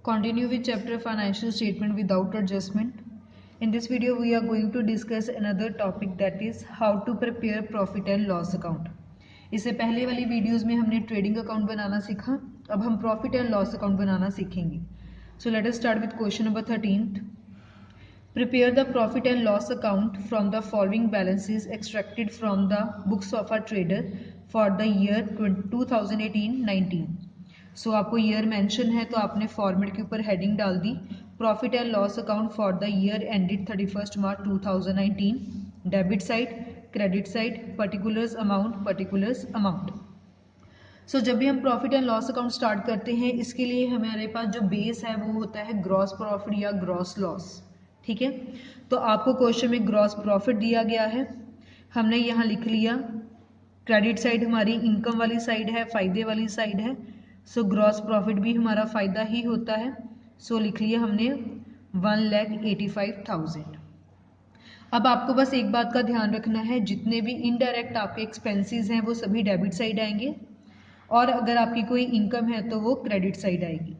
Continue with chapter financial statement without adjustment. In this video we are going to discuss another topic, that is how to prepare profit and loss account. इससे पहले वाली videos में हमने trading account बनाना सीखा, अब हम profit and loss account बनाना सीखेंगे. So let us start with question number 13. Prepare the profit and loss account from the following balances extracted from the books of a trader for the year 2018-19. सो आपको year mention है तो आपने format के ऊपर heading डाल दी profit and loss account for the year ended 31 March 2019. Debit side, credit side, particulars amount. So जब भी हम profit and loss account start करते हैं, इसके लिए हमारे पास जो बेस है वो होता है ग्रॉस प्रॉफिट या ग्रॉस लॉस. ठीक है, तो आपको क्वेश्चन में ग्रॉस प्रॉफिट दिया गया है, हमने यहाँ लिख लिया. क्रेडिट साइड हमारी इनकम वाली साइड है, फायदे वाली साइड है. सो ग्रॉस प्रॉफिट भी हमारा फायदा ही होता है. सो लिख लिया हमने 1,85,000. अब आपको बस एक बात का ध्यान रखना है, जितने भी इनडायरेक्ट आपके एक्सपेंसेस हैं वो सभी डेबिट साइड आएंगे, और अगर आपकी कोई इनकम है तो वो क्रेडिट साइड आएगी.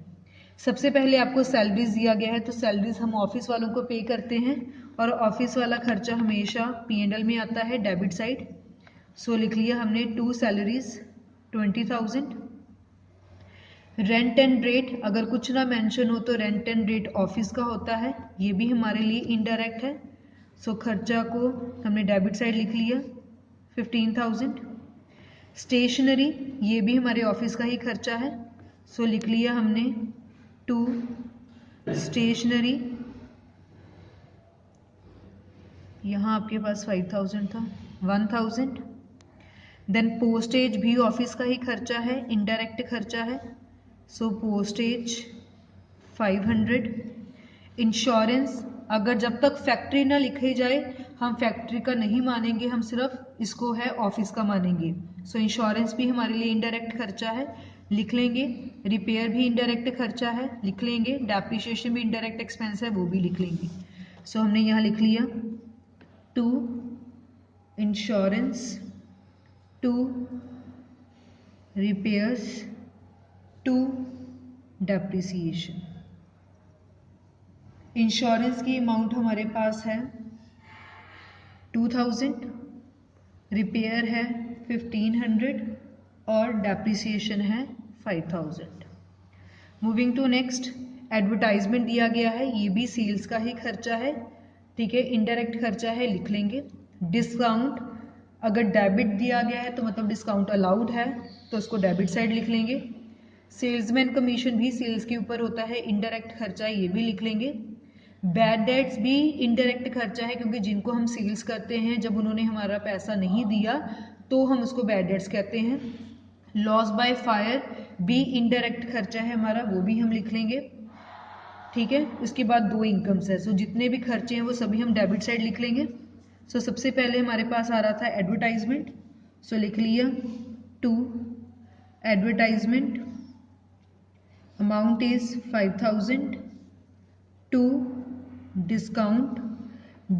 सबसे पहले आपको सैलरीज दिया गया है, तो सैलरीज हम ऑफिस वालों को पे करते हैं और ऑफिस वाला खर्चा हमेशा P&L में आता है डेबिट साइड. सो लिख लिया हमने 2 सैलरीज 20,000. रेंट एंड रेट, अगर कुछ ना मेंशन हो तो रेंट एंड रेट ऑफिस का होता है, ये भी हमारे लिए इनडायरेक्ट है. सो खर्चा को हमने डेबिट साइड लिख लिया 15,000. स्टेशनरी, ये भी हमारे ऑफिस का ही खर्चा है. सो लिख लिया हमने 2 स्टेशनरी. यहाँ आपके पास 5,000 था, 1,000. देन पोस्टेज भी ऑफिस का ही खर्चा है, इनडायरेक्ट खर्चा है. सो पोस्टेज 500. इंश्योरेंस, अगर जब तक फैक्ट्री ना लिखे जाए हम फैक्ट्री का नहीं मानेंगे, हम सिर्फ इसको है ऑफिस का मानेंगे. सो इंश्योरेंस भी हमारे लिए इनडायरेक्ट खर्चा है, लिख लेंगे. रिपेयर भी इनडायरेक्ट खर्चा है, लिख लेंगे. डेप्रिसिएशन भी इनडायरेक्ट एक्सपेंस है, वो भी लिख लेंगे. सो हमने यहाँ लिख लिया 2 इंश्योरेंस, 2 रिपेयर्स, 2 डेप्रिसिएशन. इंश्योरेंस की अमाउंट हमारे पास है 2,000, रिपेयर है 1,500 और डेप्रिसिएशन है 5,000. मूविंग टू नेक्स्ट, एडवर्टाइजमेंट दिया गया है, ये भी सेल्स का ही खर्चा है. ठीक है, इनडायरेक्ट खर्चा है, लिख लेंगे. डिस्काउंट, अगर डेबिट दिया गया है तो मतलब डिस्काउंट अलाउड है, तो उसको डेबिट साइड लिख लेंगे. सेल्समैन कमीशन भी सेल्स के ऊपर होता है, इनडायरेक्ट खर्चा, ये भी लिख लेंगे. बैड डेट्स भी इनडायरेक्ट खर्चा है, क्योंकि जिनको हम सेल्स करते हैं जब उन्होंने हमारा पैसा नहीं दिया तो हम उसको बैड डेट्स कहते हैं. लॉस बाय फायर भी इनडायरेक्ट खर्चा है हमारा, वो भी हम लिख लेंगे. ठीक है, उसके बाद 2 इनकम्स है. सो जितने भी खर्चे हैं वो सभी हम डेबिट साइड लिख लेंगे. सो सबसे पहले हमारे पास आ रहा था एडवर्टाइजमेंट. सो लिख लिया 2 advertisement, amount is 5,000. 2 discount,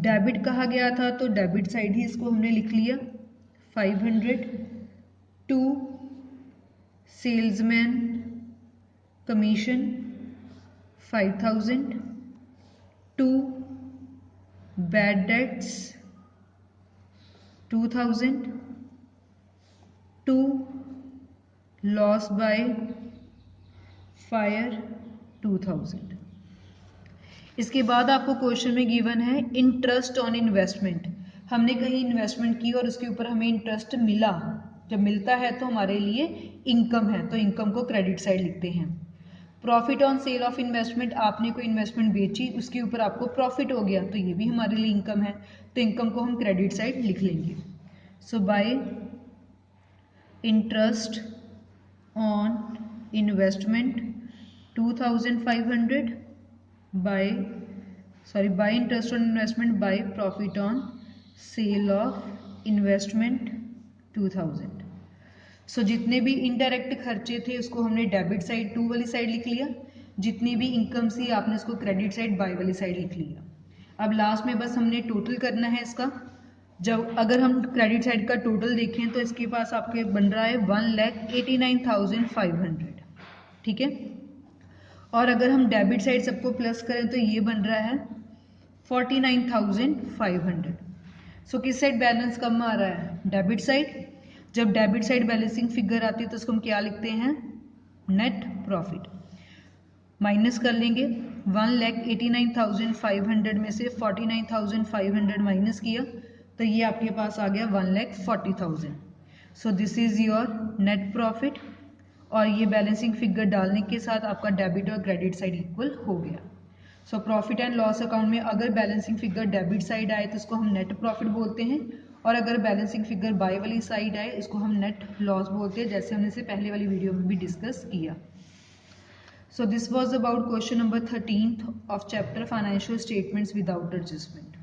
debit कहा गया था तो डेबिट साइड ही इसको हमने लिख लिया 500. 2 salesman commission 5,000. 2 bad debts 2,000. 2 loss by fire 2,000. इसके बाद आपको क्वेश्चन में गिवन है इंटरेस्ट ऑन इन्वेस्टमेंट. हमने कहीं इन्वेस्टमेंट की और उसके ऊपर हमें इंटरेस्ट मिला, जब मिलता है तो हमारे लिए इनकम है, तो इनकम को क्रेडिट साइड लिखते हैं. Profit on sale of investment, आपने कोई इन्वेस्टमेंट बेची, उसके ऊपर आपको प्रॉफिट हो गया, तो ये भी हमारे लिए इनकम है, तो इनकम को हम क्रेडिट साइड लिख लेंगे. So by interest on investment 2,500 by interest on investment by profit on sale of investment 2,000. सो जितने भी इनडायरेक्ट खर्चे थे उसको हमने डेबिट साइड 2 वाली साइड लिख लिया, जितनी भी इनकम थी आपने उसको क्रेडिट साइड बाय वाली साइड लिख लिया. अब लास्ट में बस हमने टोटल करना है इसका. जब अगर हम क्रेडिट साइड का टोटल देखें तो इसके पास आपके बन रहा है 1,89,500. ठीक है, और अगर हम डेबिट साइड सबको प्लस करें तो ये बन रहा है 49,500। सो किस साइड बैलेंस कम आ रहा है? Debit side. जब डेबिट साइड बैलेंसिंग फिगर आती है तो उसको हम क्या लिखते हैं? Net profit. माइनस कर लेंगे 1,89,500 में से 49,500 माइनस किया तो ये आपके पास आ गया 1,40,000। So this is your net profit. और ये बैलेंसिंग फिगर डालने के साथ आपका डेबिट और क्रेडिट साइड इक्वल हो गया। So profit and loss account में अगर बैलेंसिंग फिगर डेबिट साइड आए तो इसको हम नेट प्रॉफिट बोलते हैं, और अगर बैलेंसिंग फिगर बाय वाली साइड आए इसको हम नेट लॉस बोलते हैं, जैसे हमने इसे पहले वाली वीडियो में भी डिस्कस किया। So this was about question number 13th of chapter financial statements without adjustment.